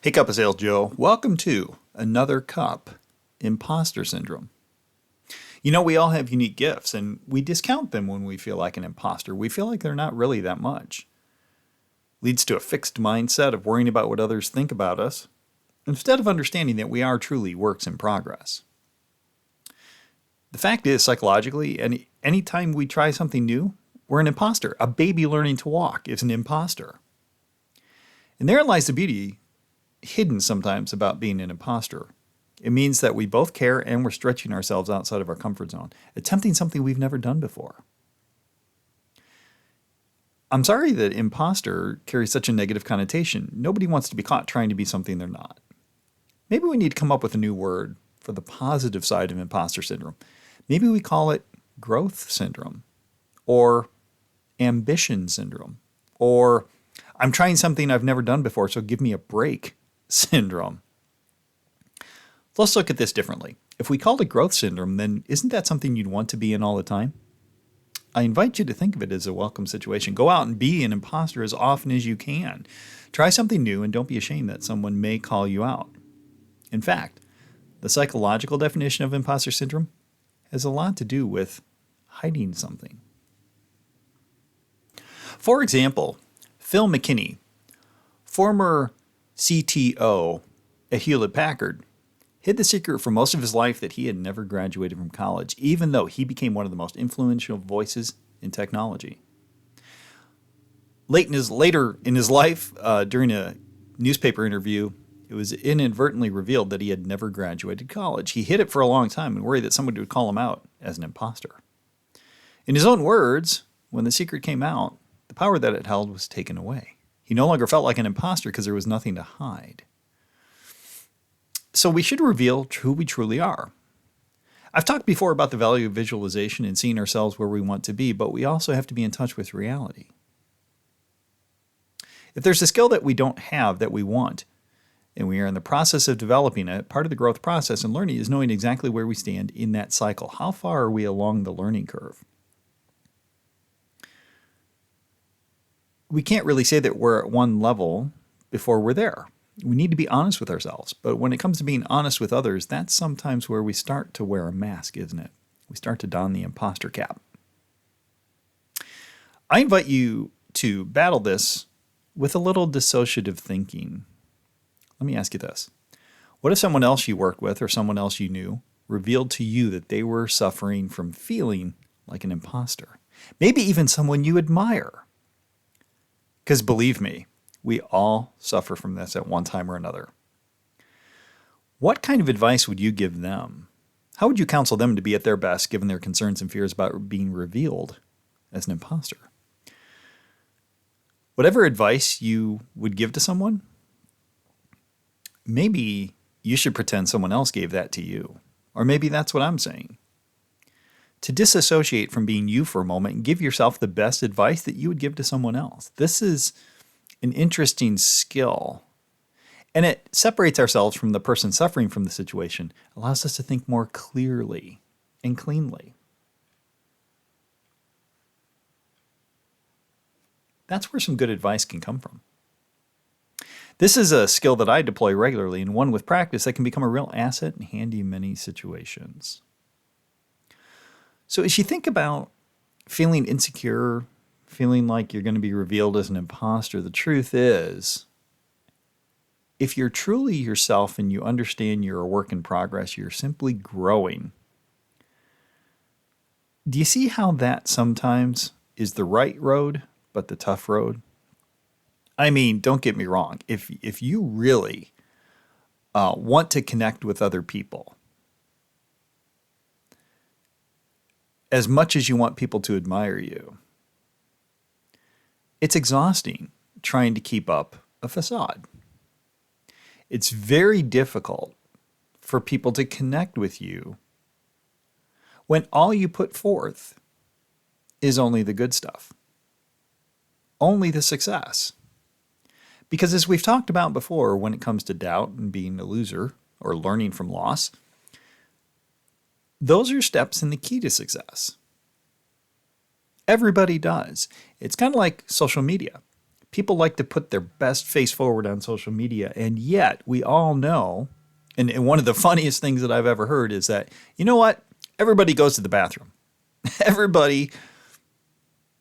Hey, Cup of Sales Joe. Welcome to another Cup Imposter Syndrome. You know, we all have unique gifts, and we discount them when we feel like an imposter. We feel like they're not really that much. Leads to a fixed mindset of worrying about what others think about us, instead of understanding that we are truly works in progress. The fact is, psychologically, anytime we try something new, we're an imposter. A baby learning to walk is an imposter. And therein lies the beauty hidden sometimes about being an imposter. It means that we both care and we're stretching ourselves outside of our comfort zone, attempting something we've never done before. I'm sorry that imposter carries such a negative connotation. Nobody wants to be caught trying to be something they're not. Maybe we need to come up with a new word for the positive side of imposter syndrome. Maybe we call it growth syndrome, or ambition syndrome, or I'm trying something I've never done before, so give me a break syndrome. Let's look at this differently. If we called it growth syndrome, then isn't that something you'd want to be in all the time? I invite you to think of it as a welcome situation. Go out and be an imposter as often as you can. Try something new and don't be ashamed that someone may call you out. In fact, the psychological definition of imposter syndrome has a lot to do with hiding something. For example, Phil McKinney, former CTO at Hewlett-Packard, hid the secret for most of his life that he had never graduated from college, even though he became one of the most influential voices in technology. Later in his life, during a newspaper interview, it was inadvertently revealed that he had never graduated college. He hid it for a long time and worried that somebody would call him out as an imposter. In his own words, when the secret came out, the power that it held was taken away. He no longer felt like an imposter because there was nothing to hide. So we should reveal who we truly are. I've talked before about the value of visualization and seeing ourselves where we want to be, but we also have to be in touch with reality. If there's a skill that we don't have that we want, and we are in the process of developing it, part of the growth process and learning is knowing exactly where we stand in that cycle. How far are we along the learning curve? We can't really say that we're at one level before we're there. We need to be honest with ourselves. But when it comes to being honest with others, that's sometimes where we start to wear a mask, isn't it? We start to don the imposter cap. I invite you to battle this with a little dissociative thinking. Let me ask you this. What if someone else you worked with or someone else you knew revealed to you that they were suffering from feeling like an imposter? Maybe even someone you admire. Because believe me, we all suffer from this at one time or another. What kind of advice would you give them? How would you counsel them to be at their best given their concerns and fears about being revealed as an imposter? Whatever advice you would give to someone, maybe you should pretend someone else gave that to you. Or maybe that's what I'm saying. To disassociate from being you for a moment and give yourself the best advice that you would give to someone else. This is an interesting skill. And it separates ourselves from the person suffering from the situation, allows us to think more clearly and cleanly. That's where some good advice can come from. This is a skill that I deploy regularly, and one with practice that can become a real asset and handy in many situations. So as you think about feeling insecure, feeling like you're going to be revealed as an imposter, the truth is, if you're truly yourself and you understand you're a work in progress, you're simply growing. Do you see how that sometimes is the right road, but the tough road? I mean, don't get me wrong. If you really want to connect with other people, as much as you want people to admire you, it's exhausting trying to keep up a facade. It's very difficult for people to connect with you when all you put forth is only the good stuff, only the success. Because as we've talked about before, when it comes to doubt and being a loser or learning from loss, those are steps in the key to success. Everybody does. It's kind of like social media. People like to put their best face forward on social media, and yet we all know, and one of the funniest things that I've ever heard is that, you know what? Everybody goes to the bathroom. Everybody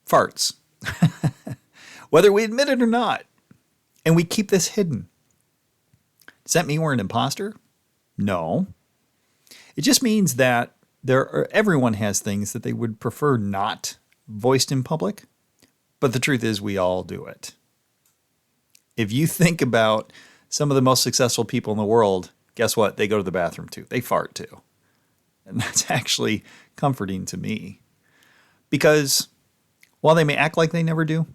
farts, whether we admit it or not. And we keep this hidden. Does that mean we're an imposter? No. It just means that everyone has things that they would prefer not voiced in public, but the truth is we all do it. If you think about some of the most successful people in the world, guess what? They go to the bathroom too. They fart too. And that's actually comforting to me. Because while they may act like they never do,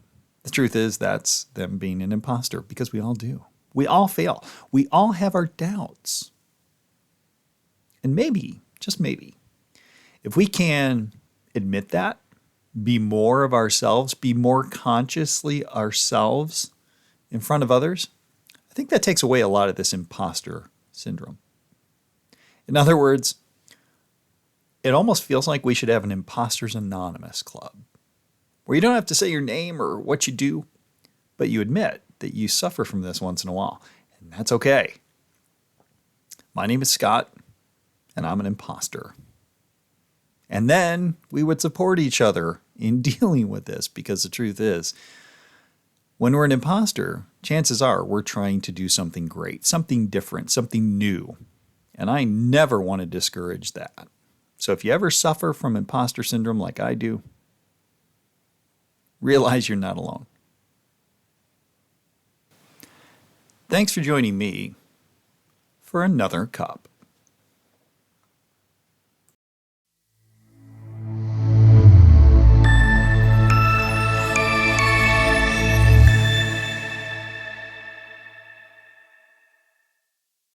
the truth is that's them being an imposter, because we all do. We all fail. We all have our doubts. And maybe, just maybe, if we can admit that, be more of ourselves, be more consciously ourselves in front of others, I think that takes away a lot of this imposter syndrome. In other words, it almost feels like we should have an Imposters Anonymous club, where you don't have to say your name or what you do, but you admit that you suffer from this once in a while, and that's okay. My name is Scott, and I'm an imposter. And then we would support each other in dealing with this, because the truth is, when we're an imposter, chances are we're trying to do something great, something different, something new. And I never want to discourage that. So if you ever suffer from imposter syndrome like I do, realize you're not alone. Thanks for joining me for another cup.